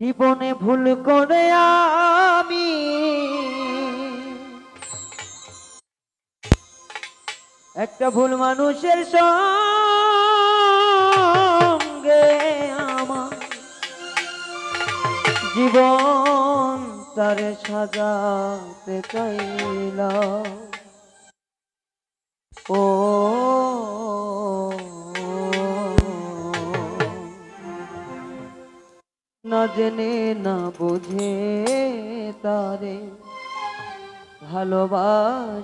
জীবনে ভুল করে আমি একটা ভুল মানুষের সঙ্গে আমার জীবন তারে সাজাতে চাইলাম। ও না জেনে না বুঝে তারে ভালোবাসিলাম।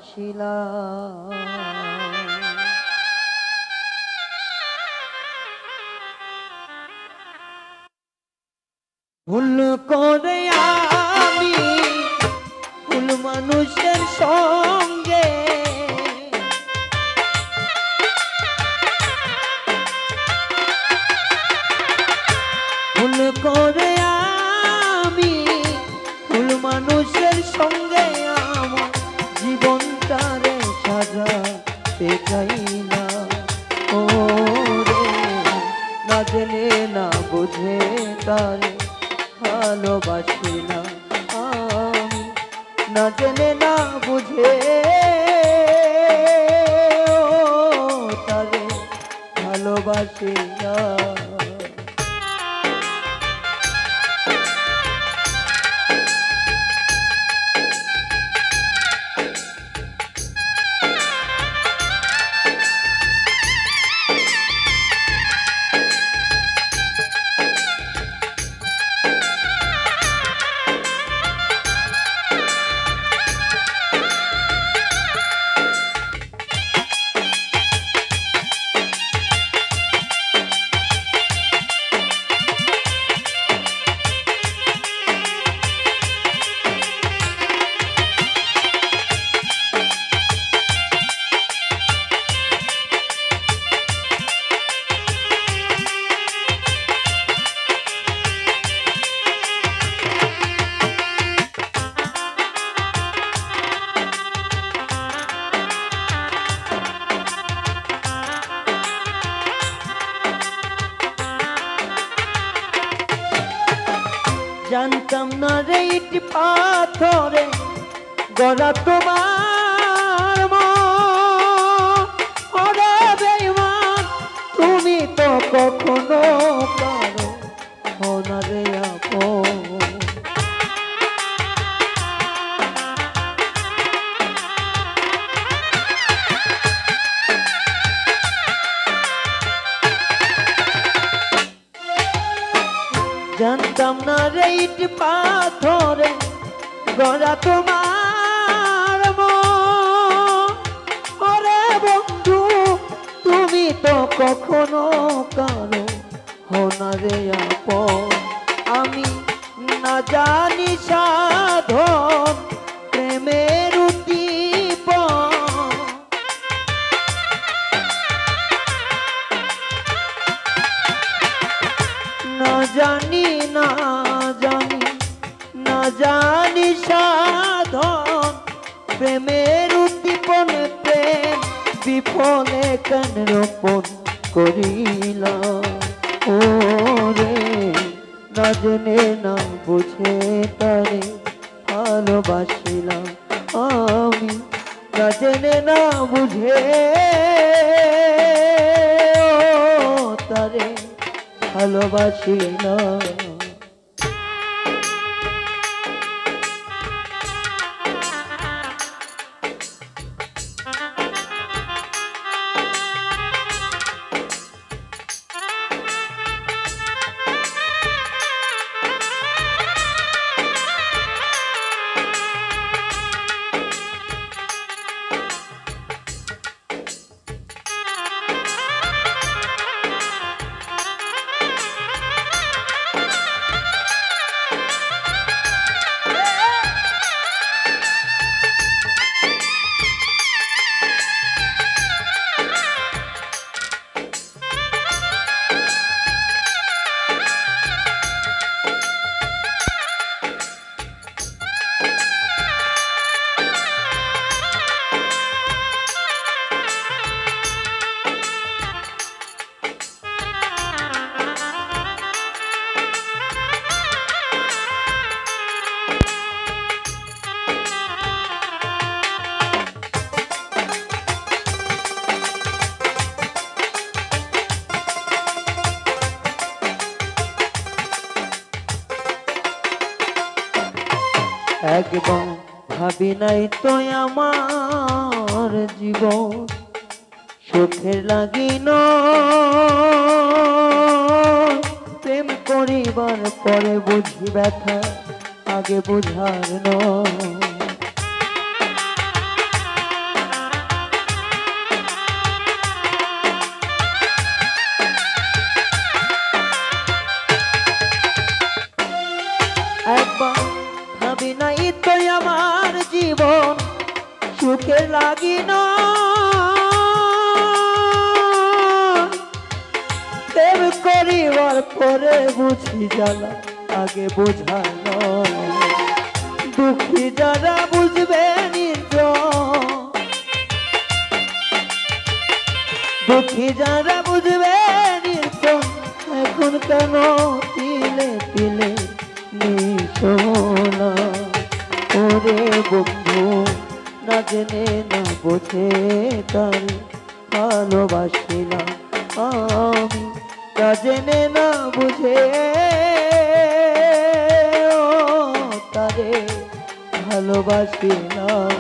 ভুল করে আমি ভুল মানুষের সঙ্গে ভুল করে আমি ভুল মানুষের সঙ্গে আমার জীবনটারে সাজাতে চাইলাম। ও রে না জেনে না বুঝে তারে ভালোবাসিলাম আমি, না জেনে না বুঝে তারে ভালোবাসিলাম। জানতাম না রে ইট পাথরে গড়া তোমার ওরে বেঈমান, তুমি তো কখনো পারো না রে আপন। জানতাম না রে ইট পাথরে গড়া তোমার ওরে বন্ধু, তুমি তো কখনো কারো না রে আপন। আমি না জানি সাধন প্রেমের উদ্দীপন, না জানি না জানি না জানি সাধন প্রেমের উদ্দীপনে প্রেম বিফলে কেন রোপণ করিলাম। ও রে না জেনে না বুঝে তারে ভালোবাসিলাম আমি, না জেনে না বুঝে তারে ভালোবাসিলাম। একদম ভাবি নাই তো আমার জীবন সুখের লাগিন প্রেম করিবার পরে বুঝি ব্যথা আগে বুঝার নয়। একবার ভাবি নাই তো আমার জীবন সুখে লাগিন প্রেম করিবার পরে বুঝি জ্বালা আগে বুঝানো। দুঃখী যারা বুঝবে দুঃখী যারা বুঝবে এখন কেন তিলে তিলে নিশোনা। ওরে বন্ধু না জেনে না বোঝে তার ভালোবাসিলাম আমি, না জেনে না বুঝে তারে ভালোবাসিলাম।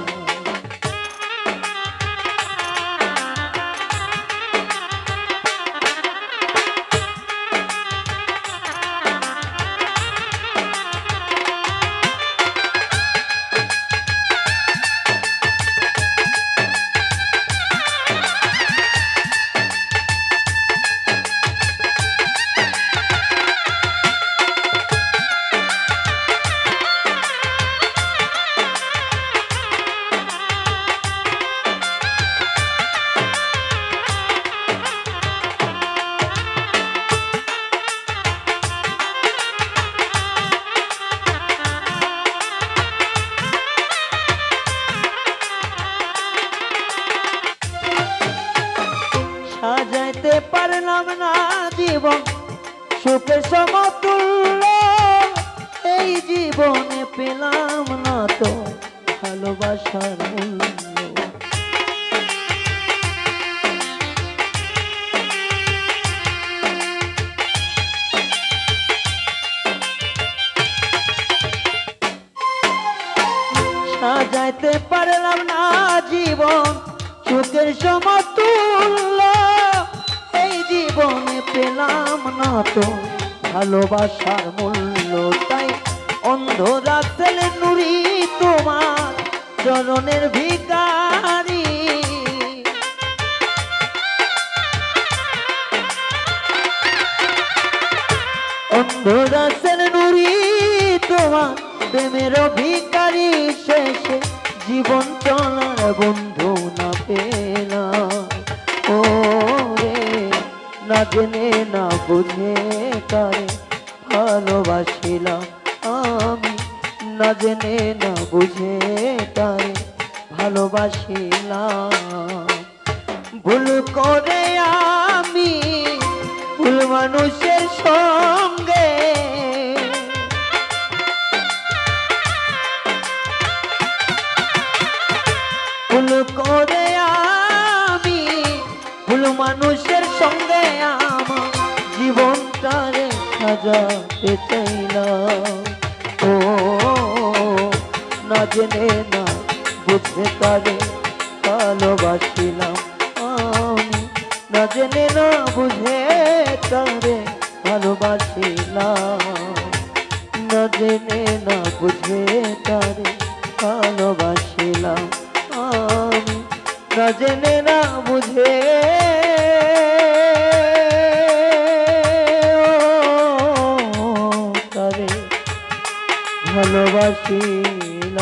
সাজাইতে পারলাম না জীবন সুখের সমতুল্য, এই জীবনে পেলাম না তো ভালোবাসার মূল্য। সাজাইতে পারলাম না জীবন সুখের সমতুল্য, এই জীবনে পেলাম না তো ভালোবাসার মূল্য। তাই অন্ধ রাসেল নুরি তোমার চরণের ভিখারি, অন্ধ রাসেল নুরি তোমার প্রেমের ভিখারি। শেষে জীবন চলার বন্ধু না পেলাম। ও রে না জেনে না বুঝে তারে ভালোবাসিলাম আমি, না জেনে না বুঝে তারে ভালোবাসিলাম। ভুল করে আমি ভুল মানুষের সঙ্গে, ভুল করে আমি ভুল মানুষের সঙ্গে আমার জীবনটারে সাজাতে চাইলাম। ও না জেনে না বুঝে তারে ভালোবাসিলাম আমি, না জেনে না বুঝে তারে ভালোবাসিলাম, না জেনে না বুঝে তারে ভালোবাসিলাম আমি, না জেনে না বুঝে তারে ভালোবাসিলাম।